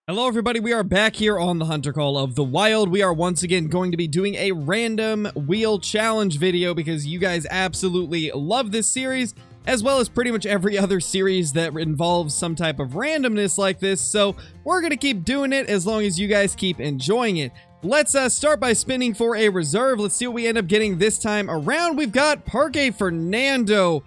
Hello everybody, we are back here on the Hunter Call of the Wild. We are once again going to be doing a random wheel challenge video because you guys absolutely love this series, as well as pretty much every other series that involves some type of randomness like this, so we're going to keep doing it as long as you guys keep enjoying it. Let's start by spinning for a reserve. Let's see what we end up getting this time around. We've got Parque Fernando.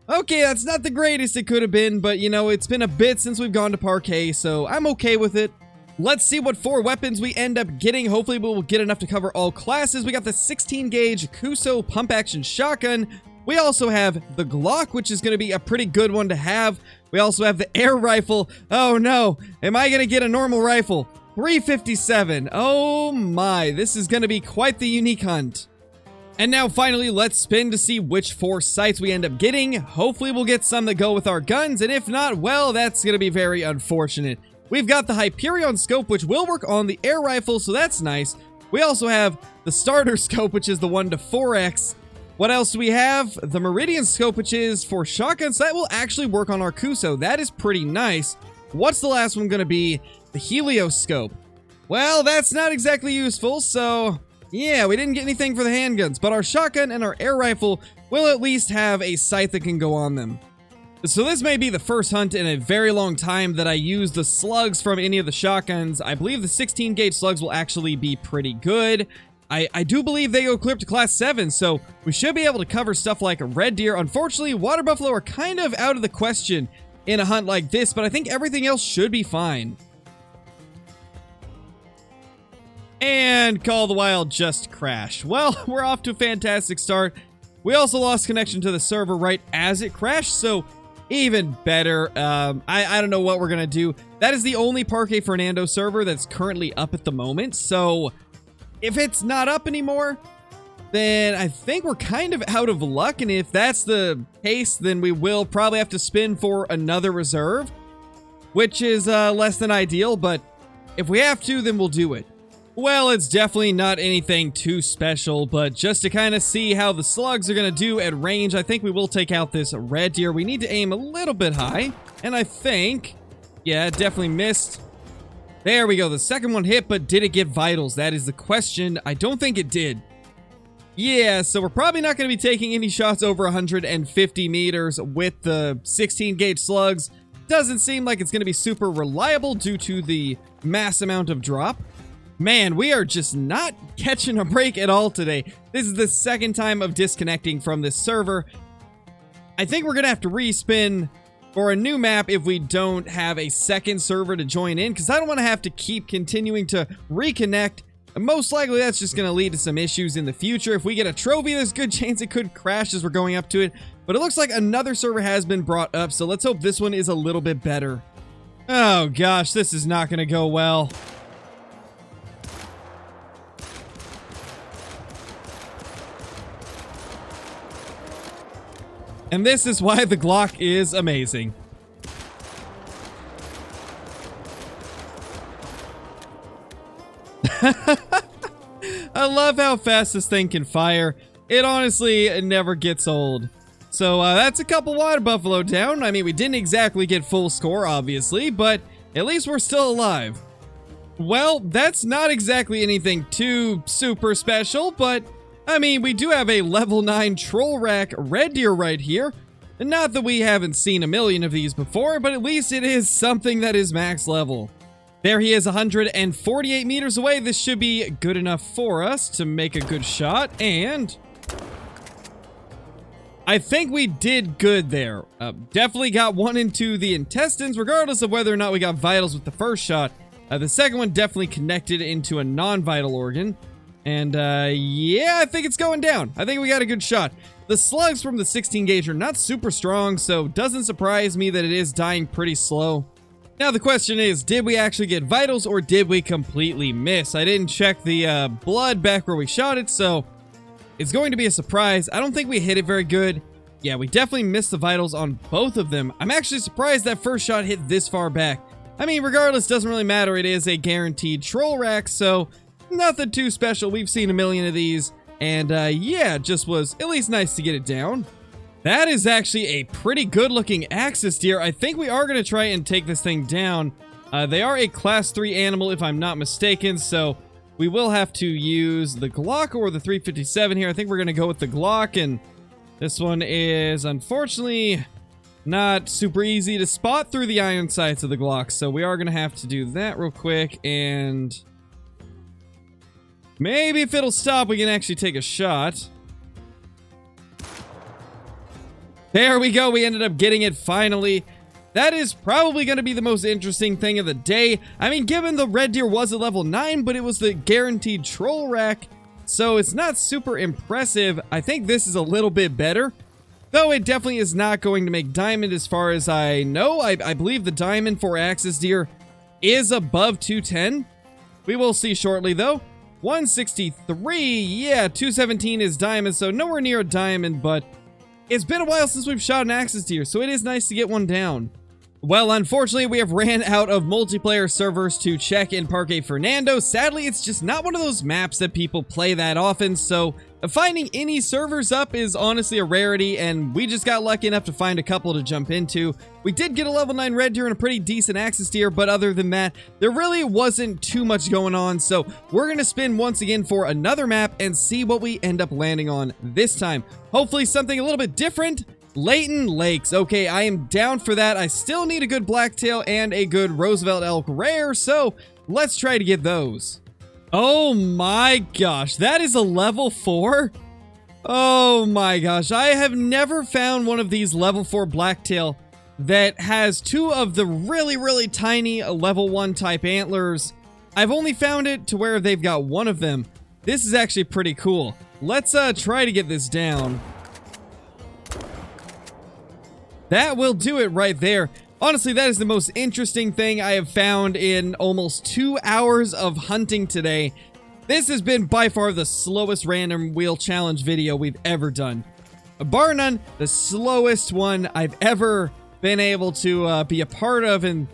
Okay, that's not the greatest it could have been, but you know, it's been a bit since we've gone to Parque, so I'm okay with it. Let's see what 4 weapons we end up getting. Hopefully we'll get enough to cover all classes. We got the 16 gauge Kuso pump action shotgun. We also have the Glock, which is going to be a pretty good one to have. We also have the air rifle. Oh no, am I going to get a normal rifle? 357. Oh my, this is going to be quite the unique hunt. And now finally, let's spin to see which 4 sights we end up getting. Hopefully we'll get some that go with our guns, and if not, well, that's going to be very unfortunate. We've got the Hyperion scope, which will work on the air rifle, so that's nice. We also have the starter scope, which is the 1-4x. What else do we have? The Meridian scope, which is for shotguns. That will actually work on our Kuso. That is pretty nice. What's the last one going to be? The Helios scope. Well, that's not exactly useful, so yeah, we didn't get anything for the handguns, but our shotgun and our air rifle will at least have a sight that can go on them. So this may be the first hunt in a very long time that I use the slugs from any of the shotguns. I believe the 16 gauge slugs will actually be pretty good. I do believe they go clear up to class 7, so we should be able to cover stuff like red deer. Unfortunately, water buffalo are kind of out of the question in a hunt like this, but I think everything else should be fine. And Call of the Wild just crashed. Well, we're off to a fantastic start. We also lost connection to the server right as it crashed, so even better. I don't know what we're gonna do. That is the only Parque Fernando server that's currently up at the moment, so if it's not up anymore, then I think we're kind of out of luck, and if that's the case, then we will probably have to spin for another reserve, which is less than ideal, but if we have to, then we'll do it. Well, it's definitely not anything too special, but just to kind of see how the slugs are going to do at range, I think we will take out this red deer. We need to aim a little bit high, and I think, yeah, it definitely missed. There we go. The second one hit, but did it get vitals? That is the question. I don't think it did. Yeah, so we're probably not going to be taking any shots over 150 meters with the 16 gauge slugs. Doesn't seem like it's going to be super reliable due to the mass amount of drop. Man, we are just not catching a break at all today. This is the second time of disconnecting from this server. I think we're going to have to respin for a new map if we don't have a second server to join in, because I don't want to have to keep continuing to reconnect. And most likely that's just going to lead to some issues in the future. If we get a trophy, there's a good chance it could crash as we're going up to it. But it looks like another server has been brought up, so let's hope this one is a little bit better. Oh gosh, this is not going to go well. And this is why the Glock is amazing. I love how fast this thing can fire. It honestly never gets old. So that's a couple water buffalo down. I mean, we didn't exactly get full score, obviously, but at least we're still alive. Well, that's not exactly anything too super special, but I mean, we do have a level 9 troll rack red deer right here. And not that we haven't seen a million of these before, but at least it is something that is max level. There he is, 148 meters away. This should be good enough for us to make a good shot, and I think we did good there. Definitely got one into the intestines, regardless of whether or not we got vitals with the first shot. The second one definitely connected into a non-vital organ. And, yeah, I think it's going down. I think we got a good shot. The slugs from the 16 gauge are not super strong, so doesn't surprise me that it is dying pretty slow. Now, the question is, did we actually get vitals, or did we completely miss? I didn't check the, blood back where we shot it, so it's going to be a surprise. I don't think we hit it very good. Yeah, we definitely missed the vitals on both of them. I'm actually surprised that first shot hit this far back. I mean, regardless, doesn't really matter. It is a guaranteed troll rack, so nothing too special. We've seen a million of these, and yeah, it just was at least nice to get it down. That is actually a pretty good looking axis deer. I think we are going to try and take this thing down. They are a class 3 animal if I'm not mistaken, so we will have to use the Glock or the 357 here. I think we're going to go with the Glock, and this one is unfortunately not super easy to spot through the iron sights of the Glock, so we are going to have to do that real quick, and maybe if it'll stop, we can actually take a shot. There we go. We ended up getting it finally. That is probably going to be the most interesting thing of the day. I mean, given the red deer was a level 9, but it was the guaranteed troll rack, so it's not super impressive. I think this is a little bit better, though it definitely is not going to make diamond as far as I know. I believe the diamond for axis deer is above 210. We will see shortly, though. 163, yeah, 217 is diamond, so nowhere near a diamond, but it's been a while since we've shot an axis deer, so it is nice to get one down. Well, unfortunately, we have ran out of multiplayer servers to check in Parque Fernando. Sadly, it's just not one of those maps that people play that often, so finding any servers up is honestly a rarity, and we just got lucky enough to find a couple to jump into. We did get a level 9 red deer and a pretty decent axis deer, but other than that, there really wasn't too much going on, so we're going to spin once again for another map and see what we end up landing on this time. Hopefully something a little bit different. Layton Lakes. Okay, I am down for that. I still need a good blacktail and a good Roosevelt elk rare, so let's try to get those. Oh my gosh, that is a level 4? Oh my gosh, I have never found one of these level 4 blacktail that has 2 of the really tiny level 1 type antlers. I've only found it to where they've got 1 of them. This is actually pretty cool. Let's try to get this down. That will do it right there. Honestly, that is the most interesting thing I have found in almost 2 hours of hunting today. This has been by far the slowest random wheel challenge video we've ever done. Bar none, the slowest one I've ever been able to be a part of, and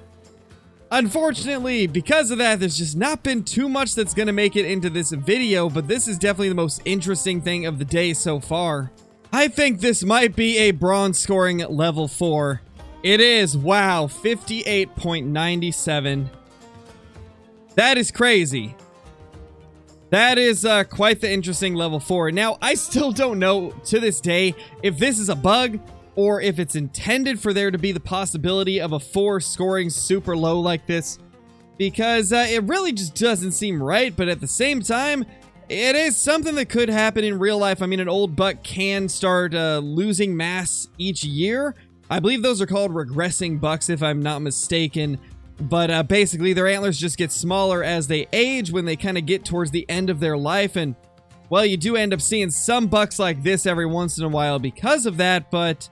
unfortunately, because of that, there's just not been too much that's going to make it into this video, but this is definitely the most interesting thing of the day so far. I think this might be a bronze scoring level 4. It is. Wow, 58.97. That is crazy. That is quite the interesting level 4. Now, I still don't know to this day if this is a bug or if it's intended for there to be the possibility of a 4 scoring super low like this, because it really just doesn't seem right, but at the same time, it is something that could happen in real life. I mean, an old buck can start losing mass each year. I believe those are called regressing bucks, if I'm not mistaken. But basically, their antlers just get smaller as they age when they kind of get towards the end of their life. And, well, you do end up seeing some bucks like this every once in a while because of that, but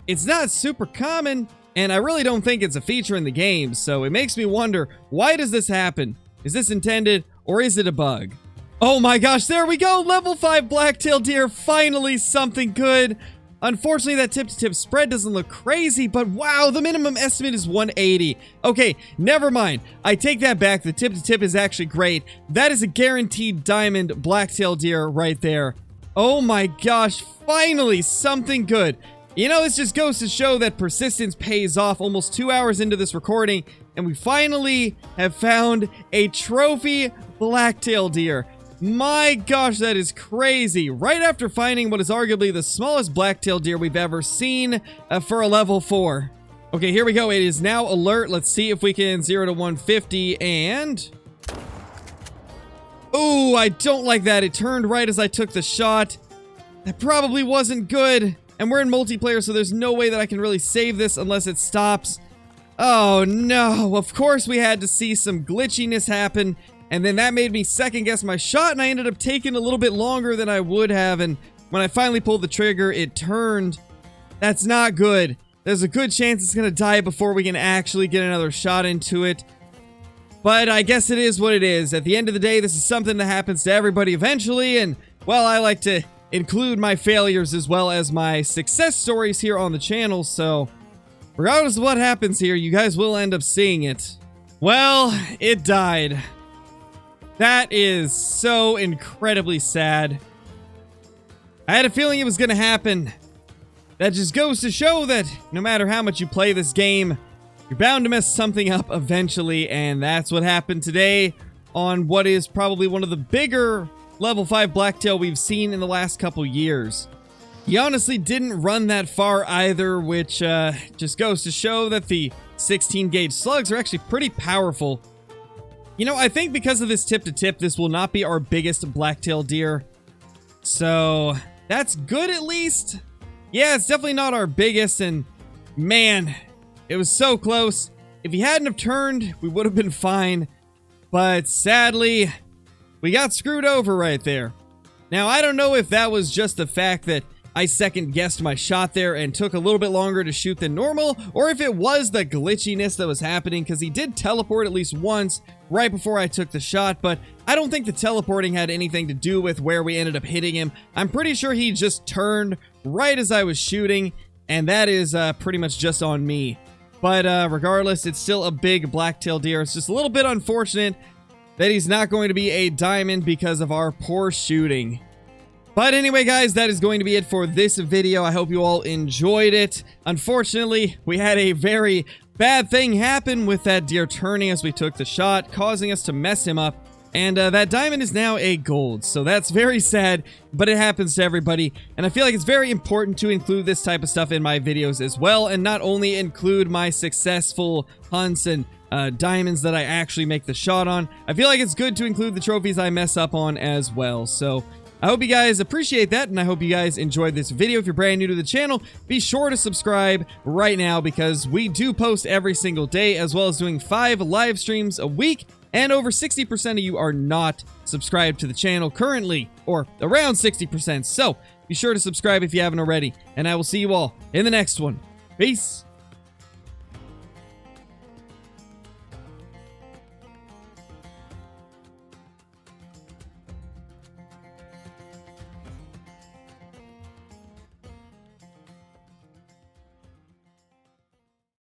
it's not super common, and I really don't think it's a feature in the game. So it makes me wonder, why does this happen? Is this intended, or is it a bug? Oh my gosh, there we go! Level 5 blacktail deer, finally something good! Unfortunately, that tip-to-tip spread doesn't look crazy, but wow, the minimum estimate is 180. Okay, never mind. I take that back. The tip-to-tip is actually great. That is a guaranteed diamond blacktail deer right there. Oh my gosh, finally something good. You know, this just goes to show that persistence pays off. Almost 2 hours into this recording, and we finally have found a trophy blacktail deer. My gosh, that is crazy. Right after finding what is arguably the smallest blacktail deer we've ever seen for a level 4. Okay, here we go. It is now alert. Let's see if we can 0 to 150 and... oh, I don't like that. It turned right as I took the shot. That probably wasn't good. And we're in multiplayer, so there's no way that I can really save this unless it stops. Oh no, of course we had to see some glitchiness happen. And then that made me second guess my shot, and I ended up taking a little bit longer than I would have, and when I finally pulled the trigger, it turned. That's not good. There's a good chance it's gonna die before we can actually get another shot into it. But I guess it is what it is. At the end of the day, this is something that happens to everybody eventually, and, well, I like to include my failures as well as my success stories here on the channel, so regardless of what happens here, you guys will end up seeing it. Well, it died. That is so incredibly sad. I had a feeling it was going to happen. That just goes to show that no matter how much you play this game, you're bound to mess something up eventually, and that's what happened today on what is probably one of the bigger level 5 blacktail we've seen in the last couple years. He honestly didn't run that far either, which just goes to show that the 16 gauge slugs are actually pretty powerful. You know, I think because of this tip-to-tip, this will not be our biggest blacktail deer. So, that's good at least. Yeah, it's definitely not our biggest, and man, it was so close. If he hadn't have turned, we would have been fine. But sadly, we got screwed over right there. Now, I don't know if that was just the fact that I second-guessed my shot there and took a little bit longer to shoot than normal, or if it was the glitchiness that was happening, because he did teleport at least once right before I took the shot, but I don't think the teleporting had anything to do with where we ended up hitting him. I'm pretty sure he just turned right as I was shooting, and that is pretty much just on me. But regardless, it's still a big blacktail deer. It's just a little bit unfortunate that he's not going to be a diamond because of our poor shooting. But anyway, guys, that is going to be it for this video. I hope you all enjoyed it. Unfortunately, we had a very bad thing happen with that deer turning as we took the shot, causing us to mess him up. And that diamond is now a gold, so that's very sad, but it happens to everybody. And I feel like it's very important to include this type of stuff in my videos as well, and not only include my successful hunts and diamonds that I actually make the shot on. I feel like it's good to include the trophies I mess up on as well. So I hope you guys appreciate that, and I hope you guys enjoyed this video. If you're brand new to the channel, be sure to subscribe right now, because we do post every single day, as well as doing 5 live streams a week, and over 60% of you are not subscribed to the channel currently, or around 60%, so be sure to subscribe if you haven't already, and I will see you all in the next one. Peace!